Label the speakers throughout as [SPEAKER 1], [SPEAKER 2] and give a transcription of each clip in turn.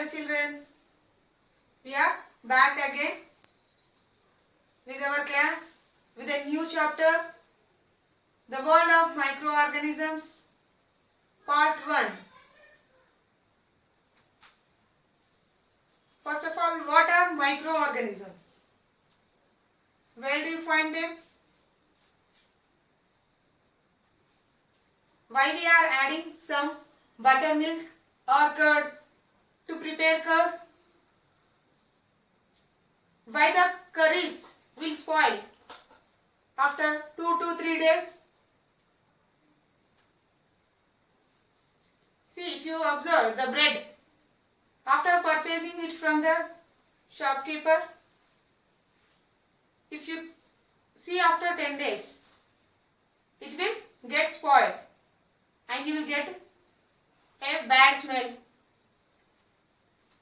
[SPEAKER 1] Dear children, we are back again with our class with a new chapter, The World of Microorganisms, Part 1. First of all, what are microorganisms? Where do you find them? Why we are adding some buttermilk or curd to prepare curd? Why the curries will spoil after 2 to 3 days? See, if you observe the bread, after purchasing it from the shopkeeper, if you see after 10 days, it will get spoiled and you will get a bad smell.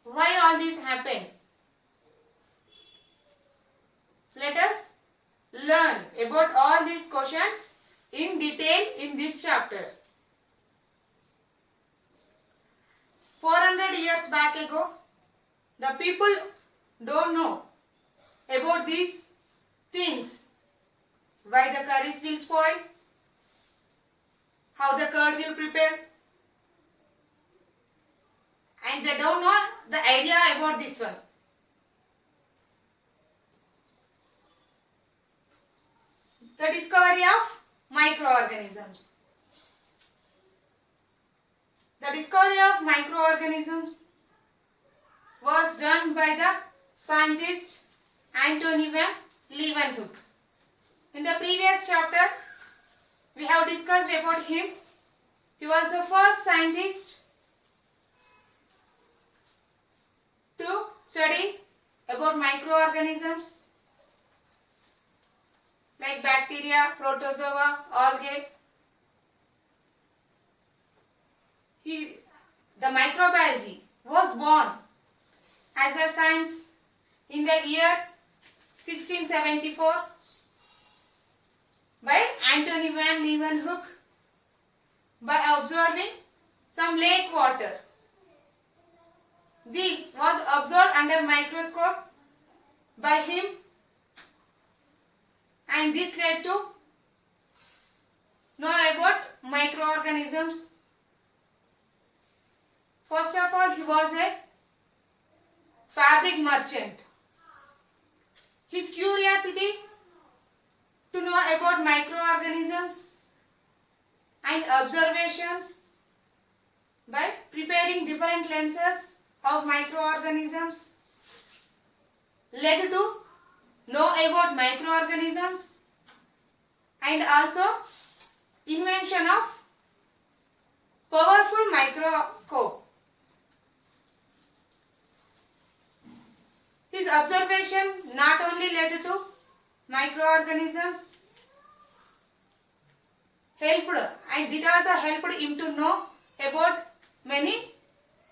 [SPEAKER 1] Why all this happen? Let us learn about all these questions in detail in this chapter. 400 years back ago, the people don't know about these things. Why the curries will spoil, how the curd will prepare, and they don't know the idea about this one. The discovery of microorganisms. The discovery of microorganisms was done by the scientist Antony van Leeuwenhoek. In the previous chapter, we have discussed about him. He was the first scientist to study about microorganisms like bacteria, protozoa, algae. The microbiology was born as a science in the year 1674 by Antony van Leeuwenhoek by observing some lake water. This was observed under microscope by him, and this led to know about microorganisms. First of all, he was a fabric merchant. His curiosity to know about microorganisms and observations by preparing different lenses of microorganisms led to know about microorganisms and also invention of powerful microscope. His observation not only led to microorganisms, helped, and it also helped him to know about many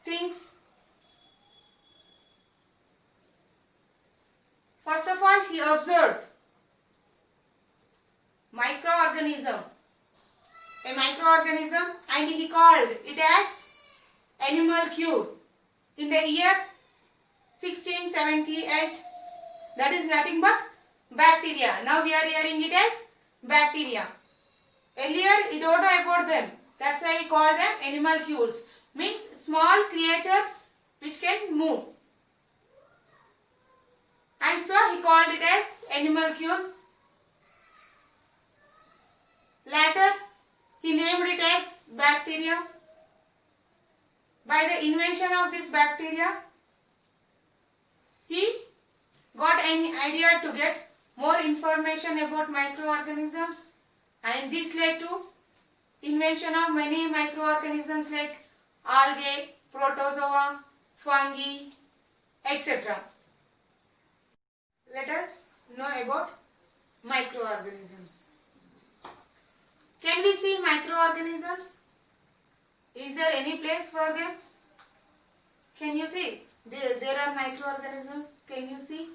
[SPEAKER 1] things. First of all, he observed microorganism, a microorganism, and he called it as animalcule in the year 1678. That is nothing but bacteria. Now we are hearing it as bacteria. Earlier he don't know about them. That's why he called them animalcules. Means small creatures which can move. And so he called it as animalcule. Later he named it as bacteria. By the invention of this bacteria, he got an idea to get more information about microorganisms, and this led to invention of many microorganisms like algae, protozoa, fungi, etc. Let us know about microorganisms. Can we see microorganisms? Is there any place for them? Can you see? There are microorganisms. Can you see?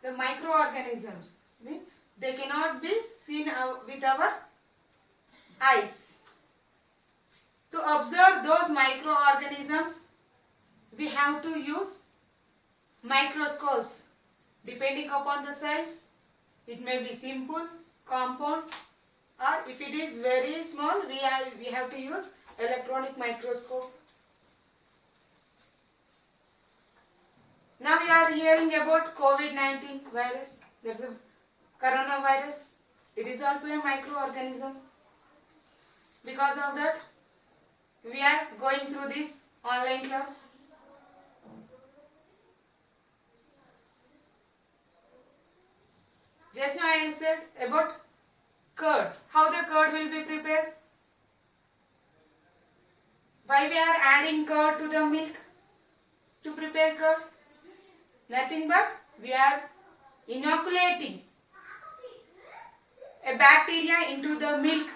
[SPEAKER 1] The microorganisms, they cannot be seen with our eyes. To observe those microorganisms, we have to use microscopes. Depending upon the size, it may be simple, compound, or if it is very small, we have to use electronic microscope. Now we are hearing about COVID-19 virus. There's a coronavirus. It is also a microorganism. Because of that, we are going through this online class. Just now I have said about curd. How the curd will be prepared? Why we are adding curd to the milk to prepare curd? Nothing but we are inoculating a bacteria into the milk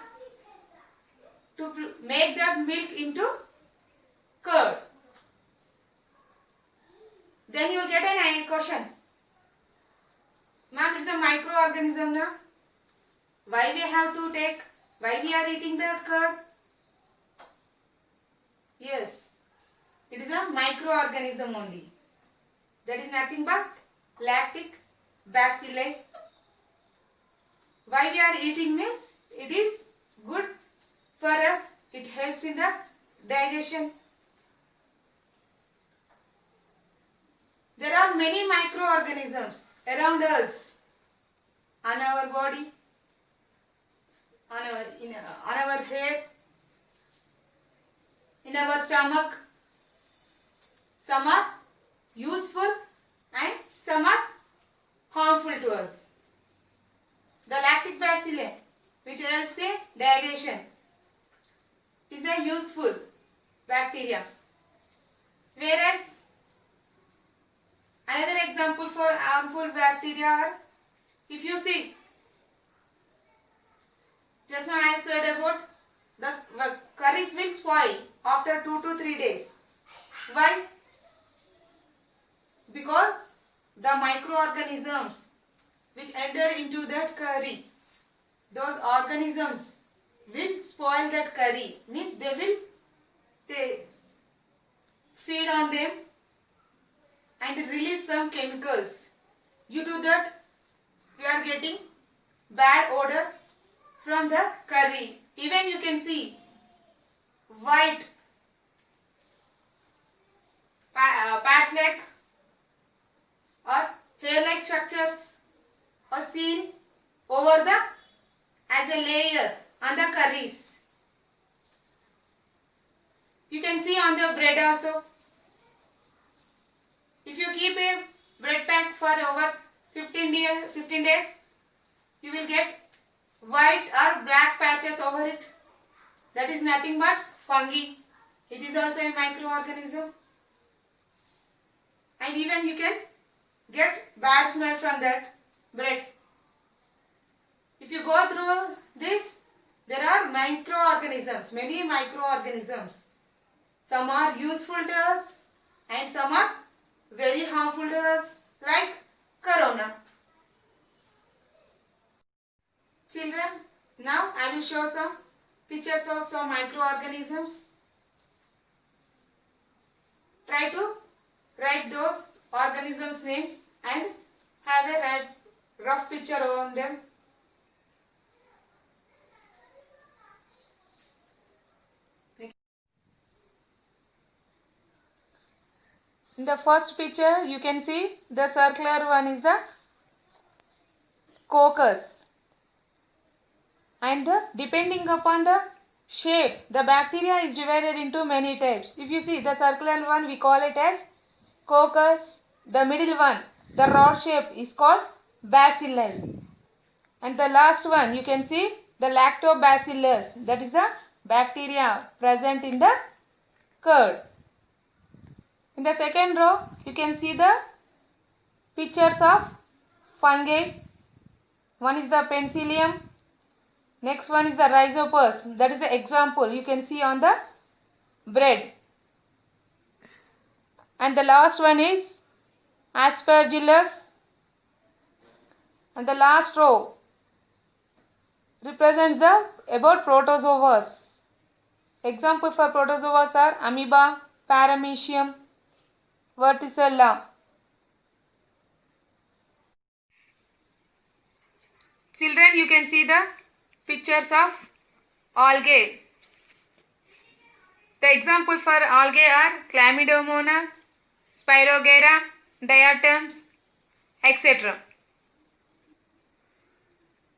[SPEAKER 1] to make that milk into curd. Then you will get a question. Ma'am, it's a microorganism now. Why we are eating that curd? Yes, it is a microorganism only. That is nothing but lactic bacilli. Why we are eating means it is good for us. It helps in the digestion. There are many microorganisms around us, on our body, on our hair, in our stomach. Some are useful and some are harmful to us. The lactic bacilli, which helps in digestion, is a useful bacteria. Whereas another example for harmful bacteria are, if you see, just now I said about the curries will spoil after 2 to 3 days. Why? Because the microorganisms which enter into that curry, those organisms will spoil that curry. Means they will feed on them and release some chemicals. Due to that, we are getting bad odor from the curry. Even you can see white patch-like or hair-like structures are seen over the as a layer on the curries. You can see on the bread also. If you keep a bread pack for over 15 days, you will get white or black patches over it. That is nothing but fungi. It is also a microorganism. And even you can get bad smell from that bread. If you go through this, there are microorganisms, many microorganisms. Some are useful to us and some are very harmful to us, like corona. Children, now I will show some pictures of some microorganisms. Try to write those organisms' names and have a rough picture on them. In the first picture, you can see the circular one is the coccus. And depending upon the shape, the bacteria is divided into many types. If you see the circular one, we call it as coccus. The middle one, the rod shape, is called bacilli. And the last one, you can see the lactobacillus. That is the bacteria present in the curd. In the second row, you can see the pictures of fungi. One is the penicillium. Next one is the rhizopus. That is the example you can see on the bread. And the last one is aspergillus. And the last row represents the about protozoas. Example for protozoas are amoeba, paramecium, verticella. Children, you can see the pictures of algae. The example for algae are Chlamydomonas, Spirogyra, diatoms, etc.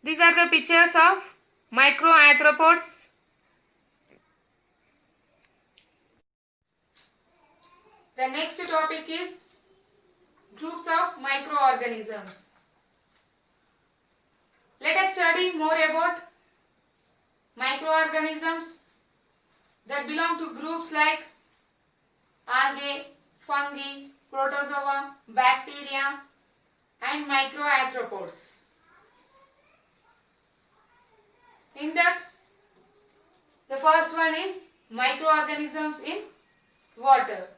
[SPEAKER 1] These are the pictures of microarthropods. The next topic is groups of microorganisms. Let us study more about microorganisms that belong to groups like algae, fungi, protozoa, bacteria and microarthropods. In that, the first one is microorganisms in water.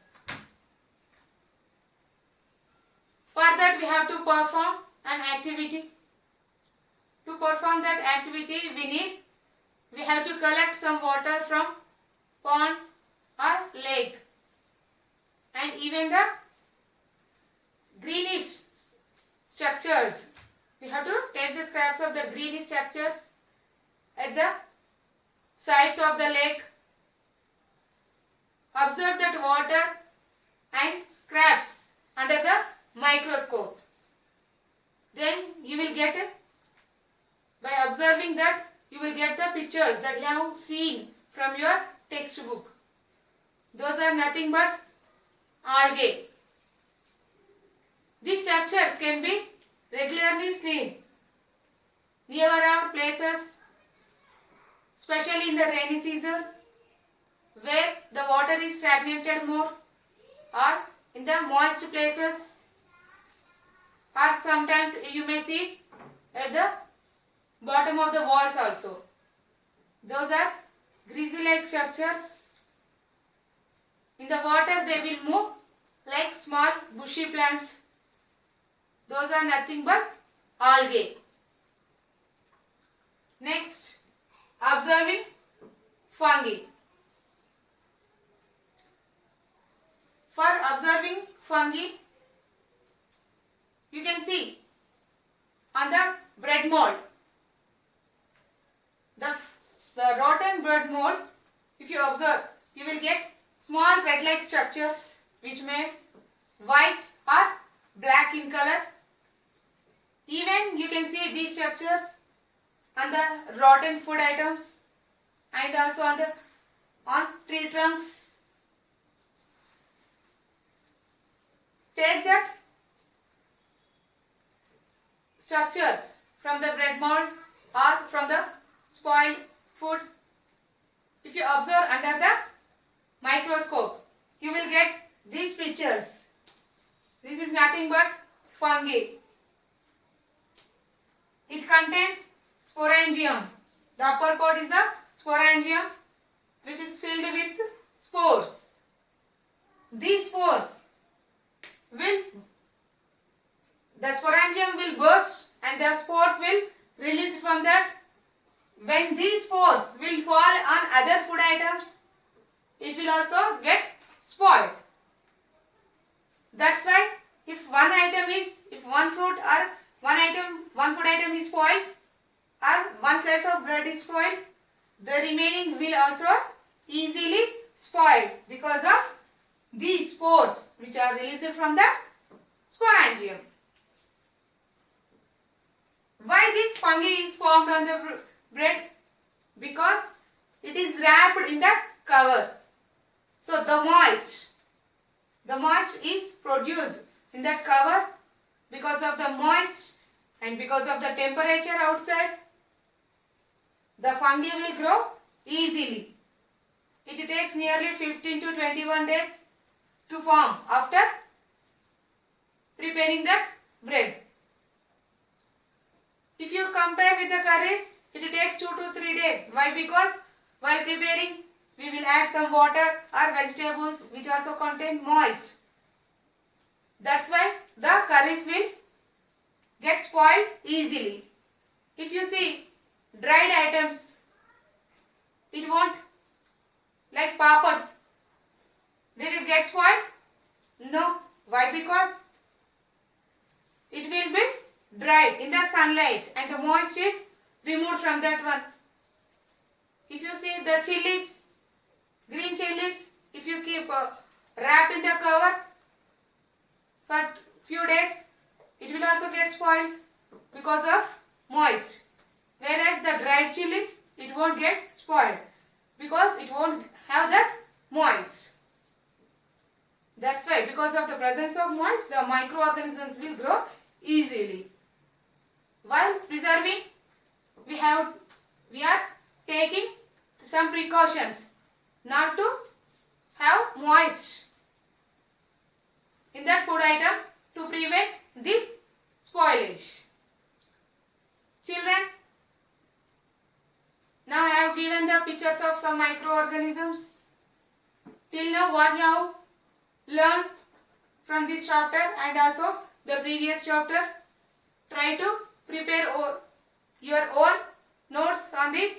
[SPEAKER 1] For that we have to perform an activity. To perform that activity we have to collect some water from pond or lake, and even the greenish structures. We have to take the scraps of the greenish structures at the sides of the lake, observe that water and scraps under the microscope. Then you will get, by observing that, you will get the pictures that you have seen from your textbook. Those are nothing but algae. These structures can be regularly seen near our places, especially in the rainy season where the water is stagnated more, or in the moist places, or sometimes you may see at the bottom of the walls also. Those are greasy-like structures. In the water they will move like small bushy plants. Those are nothing but algae. Next, observing fungi. For observing fungi, you can see on the bread mold. The rotten bread mold, if you observe, you will get small thread-like structures which may white or black in color. Even you can see these structures on the rotten food items and also on tree trunks. Take that structures from the bread mold or from the spoiled food. If you observe under the microscope, you will get these pictures. This is nothing but fungi. It contains sporangium. The upper part is the sporangium, which is filled with spores. These spores the sporangium will burst and the spores will release from that. When these spores will fall on other food items, it will also get spoiled. That's why if one fruit or one food item is spoiled, or one slice of bread is spoiled, the remaining will also easily spoil because of these spores which are released from the sporangium. Why this fungi is formed on the bread? Because it is wrapped in the cover. So the moist is produced in that cover. Because of the moist and because of the temperature outside, the fungi will grow easily. It takes nearly 15 to 21 days to form after preparing the bread. If you compare with the curries, it takes 2 to 3 days. Why? Because while preparing, we will add some water or vegetables which also contain moist. That's why the curries will get spoiled easily. If you see dried items, it won't like papads. Did it get spoiled? No. Why? Because it will be dried in the sunlight and the moisture is removed from that one. If you see the chilies, green chilies, if you keep wrap in the cover for few days, it will also get spoiled because of moist. Whereas the dried chili, it won't get spoiled because it won't have that moist. That's why, because of the presence of moist, the microorganisms will grow easily. While preserving, we are taking some precautions not to have moist in that food item to prevent this spoilage. Children, now I have given the pictures of some microorganisms. Till now what you have learned from this chapter and also the previous chapter, try to prepare your own notes on this.